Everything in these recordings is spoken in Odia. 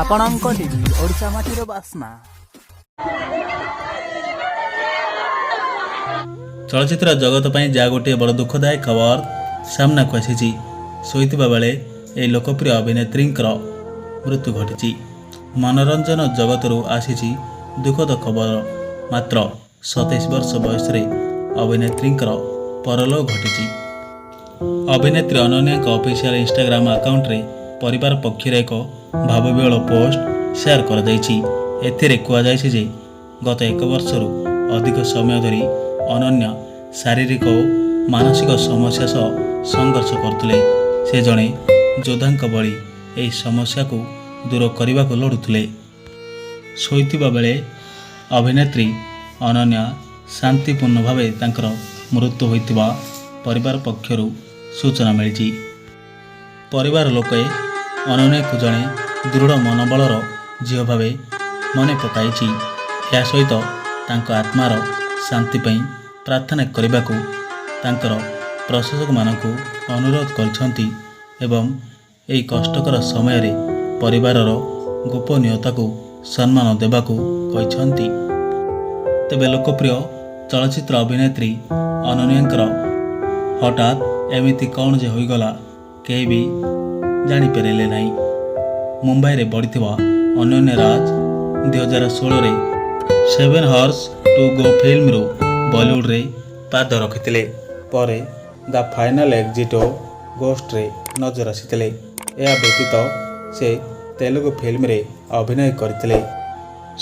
ଆପଣଙ୍କ ଟିଭି ଓଡ଼ିଶା ମାଟିର ବାସ୍ନା। ଚଳଚ୍ଚିତ୍ର ଜଗତ ପାଇଁ ଯାହା ଗୋଟିଏ ବଡ଼ ଦୁଃଖଦାୟକ ଖବର ସାମ୍ନାକୁ ଆସିଛି। ଶୋଇଥିବା ବେଳେ ଏହି ଲୋକପ୍ରିୟ ଅଭିନେତ୍ରୀଙ୍କର ମୃତ୍ୟୁ ଘଟିଛି। ମନୋରଞ୍ଜନ ଜଗତରୁ ଆସିଛି ଦୁଃଖଦ ଖବର। ମାତ୍ର 27 ବର୍ଷ ବୟସରେ ଅଭିନେତ୍ରୀଙ୍କର ପରଲୋକ ଘଟିଛି। ଅଭିନେତ୍ରୀ ଅନନ୍ୟାଙ୍କ ଅଫିସିଆଲ ଇନଷ୍ଟାଗ୍ରାମ ଆକାଉଣ୍ଟରେ ପରିବାର ପକ୍ଷରୁ ଏକ ଭାବବିହ୍ୱଳ ପୋଷ୍ଟ ସେୟାର କରାଯାଇଛି। ଏଥିରେ କୁହାଯାଇଛି ଯେ ଗତ 1 ବର୍ଷରୁ ଅଧିକ ସମୟ ଧରି ଅନନ୍ୟା ଶାରୀରିକ ଓ ମାନସିକ ସମସ୍ୟା ସହ ସଂଘର୍ଷ କରୁଥିଲେ। ସେ ଜଣେ ଯୋଦ୍ଧାଙ୍କ ଭଳି ଏହି ସମସ୍ୟାକୁ ଦୂର କରିବାକୁ ଲଢ଼ୁଥିଲେ। ଶୋଇଥିବା ବେଳେ ଅଭିନେତ୍ରୀ ଅନନ୍ୟା ଶାନ୍ତିପୂର୍ଣ୍ଣ ଭାବେ ତାଙ୍କର ମୃତ୍ୟୁ ହୋଇଥିବା ପରିବାର ପକ୍ଷରୁ ସୂଚନା ମିଳିଛି। ପରିବାର ଲୋକେ ଅନନ୍ୟାକୁ ଜଣେ ଦୃଢ଼ ମନୋବଳର ଝିଅ ଭାବେ ମନେ ପକାଇଛି। ଏହା ସହିତ ତାଙ୍କ ଆତ୍ମାର ଶାନ୍ତି ପାଇଁ ପ୍ରାର୍ଥନା କରିବାକୁ ତାଙ୍କର ପ୍ରଶଂସକମାନଙ୍କୁ ଅନୁରୋଧ କରିଛନ୍ତି ଏବଂ ଏହି କଷ୍ଟକର ସମୟରେ ପରିବାରର ଗୋପନୀୟତାକୁ ସମ୍ମାନ ଦେବାକୁ କହିଛନ୍ତି। ତେବେ ଲୋକପ୍ରିୟ ଚଳଚ୍ଚିତ୍ର ଅଭିନେତ୍ରୀ ଅନନ୍ୟାଙ୍କର ହଠାତ୍ ଏମିତି କ'ଣ ଯେ ହୋଇଗଲା କେହି ବି ଜାଣିପାରିଲେ ନାହିଁ। ମୁମ୍ବାଇରେ ବଢ଼ିଥିବା ଅନନ୍ୟା ରାଜ 2016ରେ 7 ହର୍ସ ଟୁ ଗୋ ଫିଲ୍ମରୁ ବଲିଉଡ଼ରେ ପାଦ ରଖିଥିଲେ। ପରେ ଦ ଫାଇନାଲ ଏକ୍ଜିଟ୍ ଓ ଗୋଷ୍ଟରେ ନଜର ଆସିଥିଲେ। ଏହା ବ୍ୟତୀତ ସେ ତେଲୁଗୁ ଫିଲ୍ମରେ ଅଭିନୟ କରିଥିଲେ।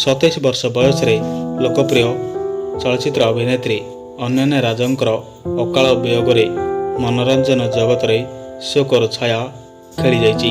27 ବର୍ଷ ବୟସରେ ଲୋକପ୍ରିୟ ଚଳଚ୍ଚିତ୍ର ଅଭିନେତ୍ରୀ ଅନନ୍ୟା ରାଜଙ୍କର ଅକାଳ ବିୟୋଗରେ ମନୋରଞ୍ଜନ ଜଗତରେ ଶୋକର ଛାୟା ଖେଳିଯାଇଛି।